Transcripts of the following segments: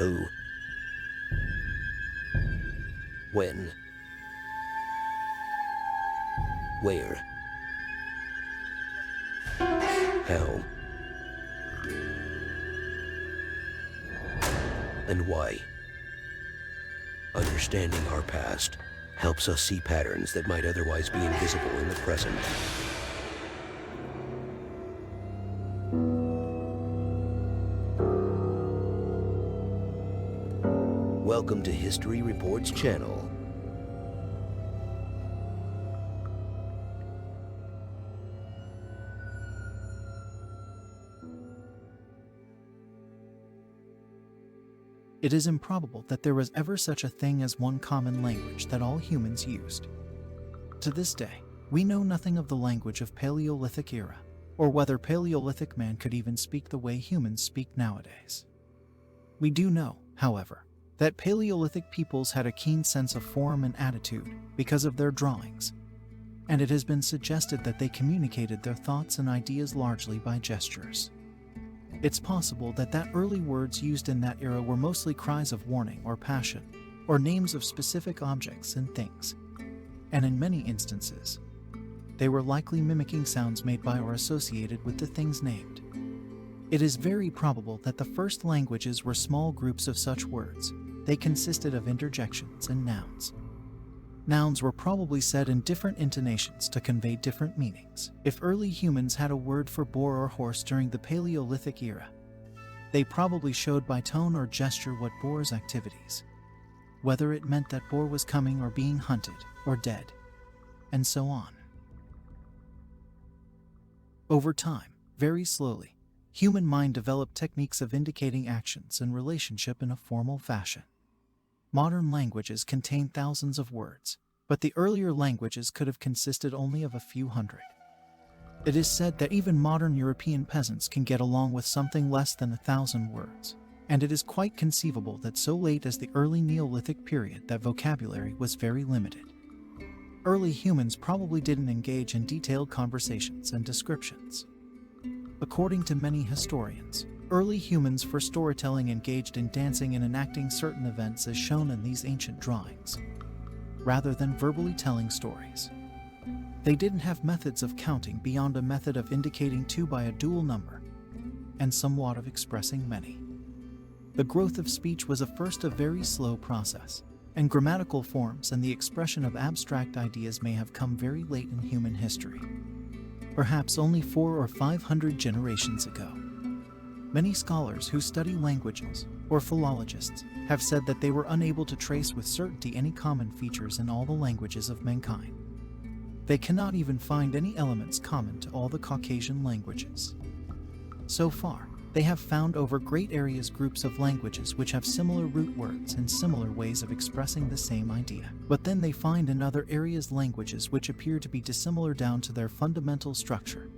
Who? When? Where? How? And why? Understanding our past helps us see patterns that might otherwise be invisible in the present. Welcome to History Reports channel. It is improbable that there was ever such a thing as one common language that all humans used. To this day, we know nothing of the language of Paleolithic era, or whether Paleolithic man could even speak the way humans speak nowadays. We do know, however, that Paleolithic peoples had a keen sense of form and attitude because of their drawings, and it has been suggested that they communicated their thoughts and ideas largely by gestures. It's possible that early words used in that era were mostly cries of warning or passion, or names of specific objects and things. And in many instances, they were likely mimicking sounds made by or associated with the things named. It is very probable that the first languages were small groups of such words. They consisted of interjections and nouns. Nouns were probably said in different intonations to convey different meanings. If early humans had a word for boar or horse during the Paleolithic era, they probably showed by tone or gesture what boar's activities, whether it meant that boar was coming or being hunted or dead, and so on. Over time, very slowly, human mind developed techniques of indicating actions and relationship in a formal fashion. Modern languages contain thousands of words, but the earlier languages could have consisted only of a few hundred. It is said that even modern European peasants can get along with something less than 1,000 words, and it is quite conceivable that so late as the early Neolithic period that vocabulary was very limited. Early humans probably didn't engage in detailed conversations and descriptions. According to many historians, early humans for storytelling engaged in dancing and enacting certain events as shown in these ancient drawings, rather than verbally telling stories. They didn't have methods of counting beyond a method of indicating two by a dual number, and somewhat of expressing many. The growth of speech was at first a very slow process, and grammatical forms and the expression of abstract ideas may have come very late in human history, perhaps only 400 or 500 generations ago. Many scholars who study languages, or philologists, have said that they were unable to trace with certainty any common features in all the languages of mankind. They cannot even find any elements common to all the Caucasian languages. So far, they have found over great areas groups of languages which have similar root words and similar ways of expressing the same idea. But then they find in other areas languages which appear to be dissimilar down to their fundamental structure,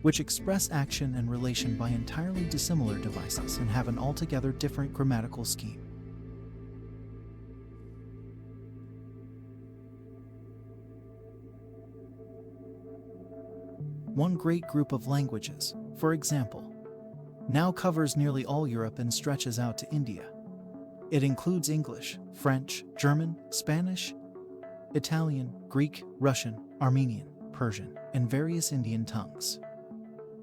which express action and relation by entirely dissimilar devices and have an altogether different grammatical scheme. One great group of languages, for example, now covers nearly all Europe and stretches out to India. It includes English, French, German, Spanish, Italian, Greek, Russian, Armenian, Persian, and various Indian tongues.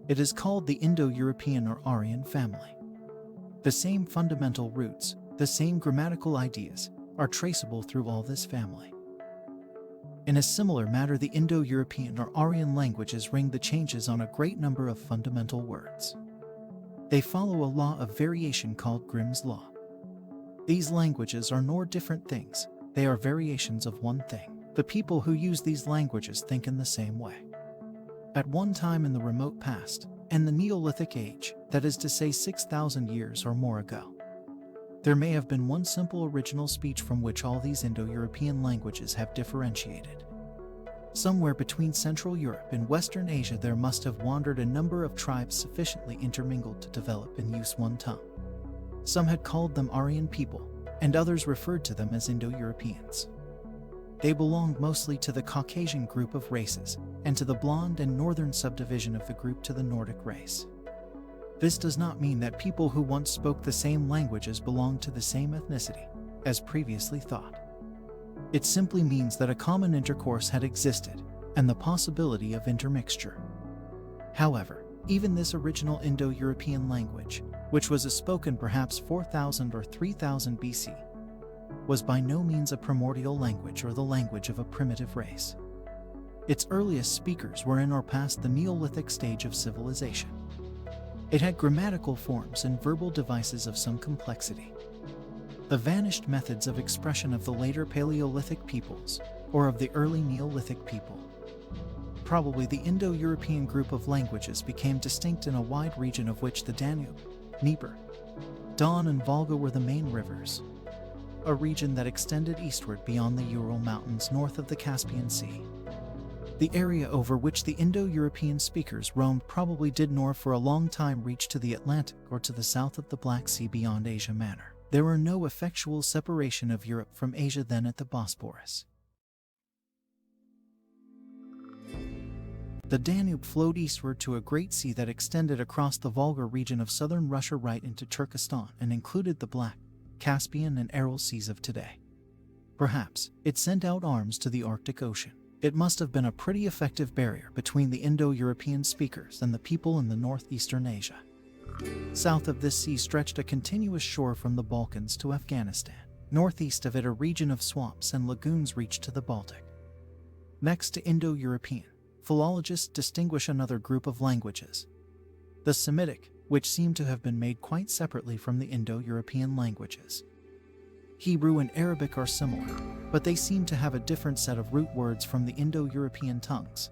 It is called the Indo-European or Aryan family. The same fundamental roots, the same grammatical ideas, are traceable through all this family. In a similar manner, the Indo-European or Aryan languages ring the changes on a great number of fundamental words. They follow a law of variation called Grimm's law. These languages are nor different things, they are variations of one thing. The people who use these languages think in the same way. At one time in the remote past, and the Neolithic age, that is to say 6,000 years or more ago, there may have been one simple original speech from which all these Indo-European languages have differentiated. Somewhere between Central Europe and Western Asia there must have wandered a number of tribes sufficiently intermingled to develop and use one tongue. Some had called them Aryan people, and others referred to them as Indo-Europeans. They belonged mostly to the Caucasian group of races, and to the blonde and northern subdivision of the group to the Nordic race. This does not mean that people who once spoke the same languages belonged to the same ethnicity, as previously thought. It simply means that a common intercourse had existed, and the possibility of intermixture. However, even this original Indo-European language, which was spoken perhaps 4000 or 3000 BC, was by no means a primordial language or the language of a primitive race. Its earliest speakers were in or past the Neolithic stage of civilization. It had grammatical forms and verbal devices of some complexity. The vanished methods of expression of the later Paleolithic peoples, or of the early Neolithic people. Probably the Indo-European group of languages became distinct in a wide region of which the Danube, Dnieper, Don and Volga were the main rivers. A region that extended eastward beyond the Ural Mountains north of the Caspian Sea. The area over which the Indo-European speakers roamed probably did nor for a long time reach to the Atlantic or to the south of the Black Sea beyond Asia Minor. There were no effectual separation of Europe from Asia then at the Bosporus. The Danube flowed eastward to a great sea that extended across the Volga region of southern Russia right into Turkestan and included the Black, Caspian and Aral seas of today. Perhaps it sent out arms to the Arctic Ocean. It must have been a pretty effective barrier between the Indo-European speakers and the people in the northeastern Asia. South of this sea stretched a continuous shore from the Balkans to Afghanistan. Northeast of it a region of swamps and lagoons reached to the Baltic. Next to Indo-European, philologists distinguish another group of languages, the Semitic, which seem to have been made quite separately from the Indo-European languages. Hebrew and Arabic are similar, but they seem to have a different set of root words from the Indo-European tongues.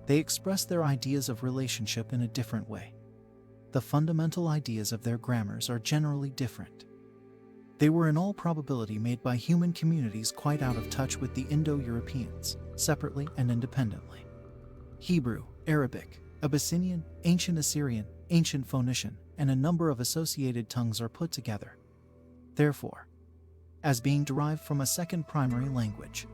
They express their ideas of relationship in a different way. The fundamental ideas of their grammars are generally different. They were in all probability made by human communities quite out of touch with the Indo-Europeans, separately and independently. Hebrew, Arabic, Abyssinian, Ancient Assyrian, Ancient Phoenician, and a number of associated tongues are put together, therefore, as being derived from a second primary language,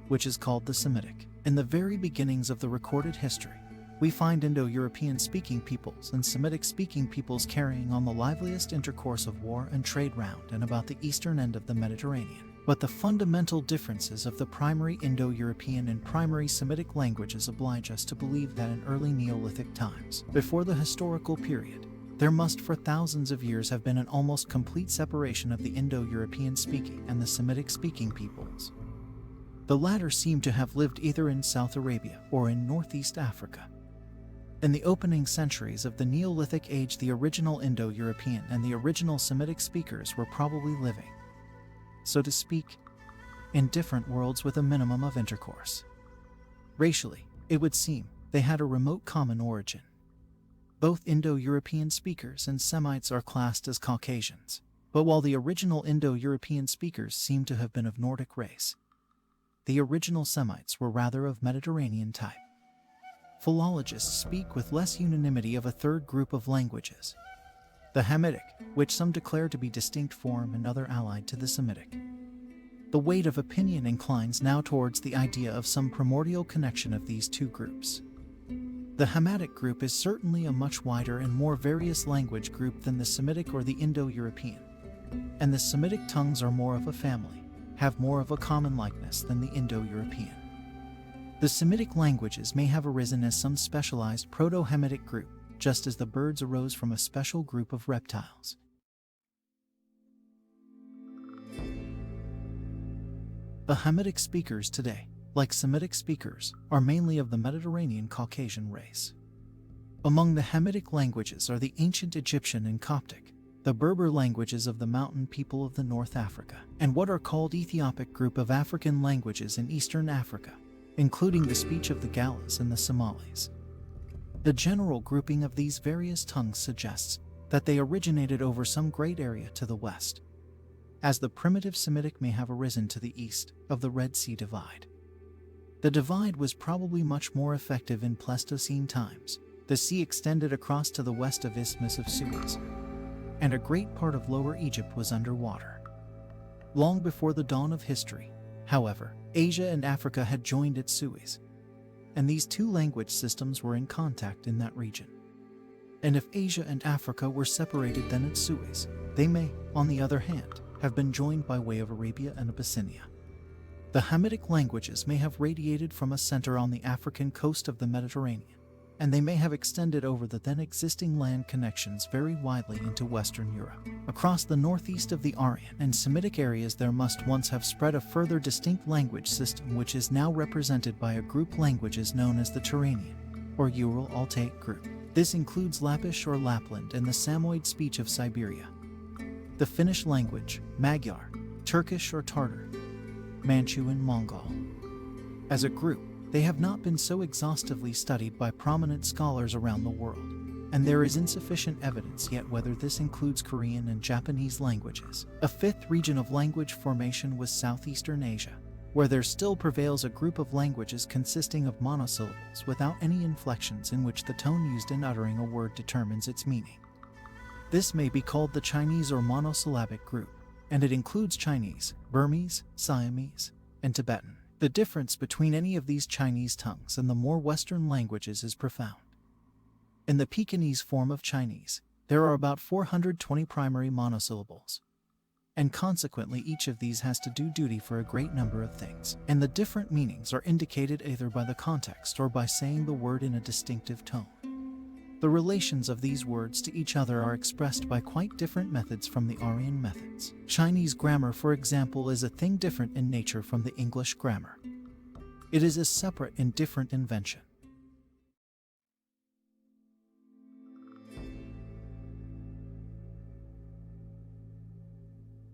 which is called the Semitic. In the very beginnings of the recorded history, we find Indo-European speaking peoples and Semitic speaking peoples carrying on the liveliest intercourse of war and trade round and about the eastern end of the Mediterranean. But the fundamental differences of the primary Indo-European and primary Semitic languages oblige us to believe that in early Neolithic times, before the historical period, there must for thousands of years have been an almost complete separation of the Indo-European speaking and the Semitic speaking peoples. The latter seem to have lived either in South Arabia or in Northeast Africa. In the opening centuries of the Neolithic age, the original Indo-European and the original Semitic speakers were probably living, so to speak, in different worlds with a minimum of intercourse. Racially, it would seem, they had a remote common origin. Both Indo-European speakers and Semites are classed as Caucasians, but while the original Indo-European speakers seem to have been of Nordic race, the original Semites were rather of Mediterranean type. Philologists speak with less unanimity of a third group of languages, the Hamitic, which some declare to be distinct form and other allied to the Semitic. The weight of opinion inclines now towards the idea of some primordial connection of these two groups. The Hamitic group is certainly a much wider and more various language group than the Semitic or the Indo-European, and the Semitic tongues are more of a family, have more of a common likeness than the Indo-European. The Semitic languages may have arisen as some specialized Proto-Hamitic group, just as the birds arose from a special group of reptiles. The Hamitic speakers today, like Semitic speakers, are mainly of the Mediterranean Caucasian race. Among the Hamitic languages are the ancient Egyptian and Coptic, the Berber languages of the mountain people of the North Africa, and what are called Ethiopic group of African languages in Eastern Africa, including the speech of the Galas and the Somalis. The general grouping of these various tongues suggests that they originated over some great area to the west, as the primitive Semitic may have arisen to the east of the Red Sea Divide. The divide was probably much more effective in Pleistocene times. The sea extended across to the west of Isthmus of Suez, and a great part of Lower Egypt was underwater. Long before the dawn of history, however, Asia and Africa had joined at Suez, and these two language systems were in contact in that region. And if Asia and Africa were separated then at Suez, they may, on the other hand, have been joined by way of Arabia and Abyssinia. The Hamitic languages may have radiated from a center on the African coast of the Mediterranean, and they may have extended over the then existing land connections very widely into Western Europe. Across the northeast of the Aryan and Semitic areas there must once have spread a further distinct language system which is now represented by a group languages known as the Turanian, or Ural-Altaic group. This includes Lappish or Lapland and the Samoyed speech of Siberia, the Finnish language, Magyar, Turkish or Tartar, Manchu and Mongol. As a group, they have not been so exhaustively studied by prominent scholars around the world, and there is insufficient evidence yet whether this includes Korean and Japanese languages. A fifth region of language formation was Southeastern Asia, where there still prevails a group of languages consisting of monosyllables without any inflections in which the tone used in uttering a word determines its meaning. This may be called the Chinese or monosyllabic group, and it includes Chinese, Burmese, Siamese, and Tibetan. The difference between any of these Chinese tongues and the more Western languages is profound. In the Pekingese form of Chinese, there are about 420 primary monosyllables, and consequently each of these has to do duty for a great number of things, and the different meanings are indicated either by the context or by saying the word in a distinctive tone. The relations of these words to each other are expressed by quite different methods from the Aryan methods. Chinese grammar, for example, is a thing different in nature from the English grammar. It is a separate and different invention.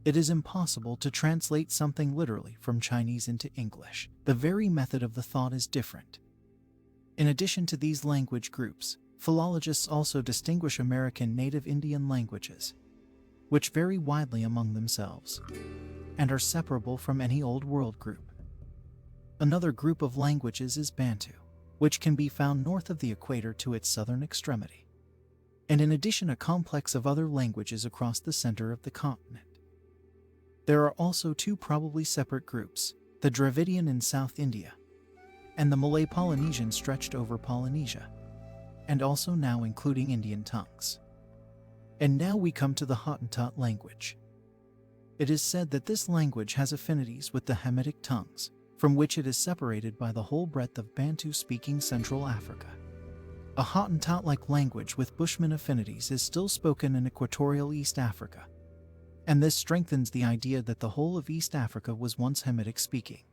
It is impossible to translate something literally from Chinese into English. The very method of the thought is different. In addition to these language groups, philologists also distinguish American Native Indian languages, which vary widely among themselves, and are separable from any Old World group. Another group of languages is Bantu, which can be found north of the equator to its southern extremity, and in addition a complex of other languages across the center of the continent. There are also two probably separate groups, the Dravidian in South India, and the Malay-Polynesian stretched over Polynesia, and also now including Indian tongues. And now we come to the Hottentot language. It is said that this language has affinities with the Hamitic tongues, from which it is separated by the whole breadth of Bantu-speaking Central Africa. A Hottentot-like language with Bushman affinities is still spoken in equatorial East Africa, and this strengthens the idea that the whole of East Africa was once Hamitic-speaking.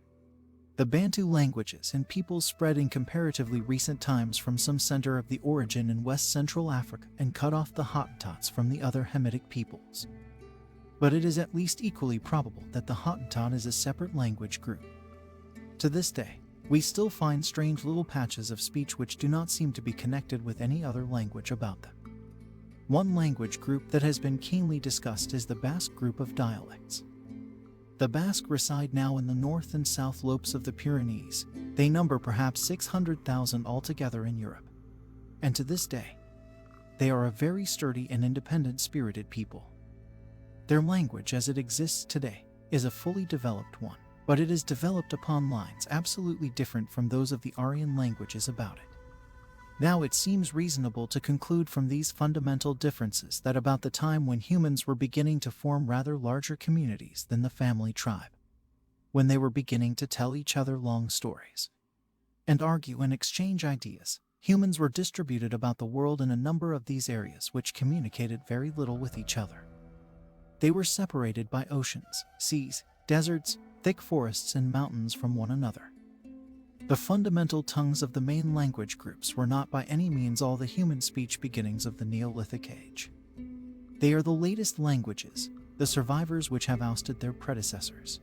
The Bantu languages and peoples spread in comparatively recent times from some center of the origin in West Central Africa and cut off the Hottentots from the other Hamitic peoples. But it is at least equally probable that the Hottentot is a separate language group. To this day, we still find strange little patches of speech which do not seem to be connected with any other language about them. One language group that has been keenly discussed is the Basque group of dialects. The Basque reside now in the north and south slopes of the Pyrenees. They number perhaps 600,000 altogether in Europe. And to this day, they are a very sturdy and independent-spirited people. Their language as it exists today is a fully developed one, but it is developed upon lines absolutely different from those of the Aryan languages about it. Now it seems reasonable to conclude from these fundamental differences that about the time when humans were beginning to form rather larger communities than the family tribe, when they were beginning to tell each other long stories and argue and exchange ideas, humans were distributed about the world in a number of these areas which communicated very little with each other. They were separated by oceans, seas, deserts, thick forests, and mountains from one another. The fundamental tongues of the main language groups were not by any means all the human speech beginnings of the Neolithic age. They are the latest languages, the survivors which have ousted their predecessors.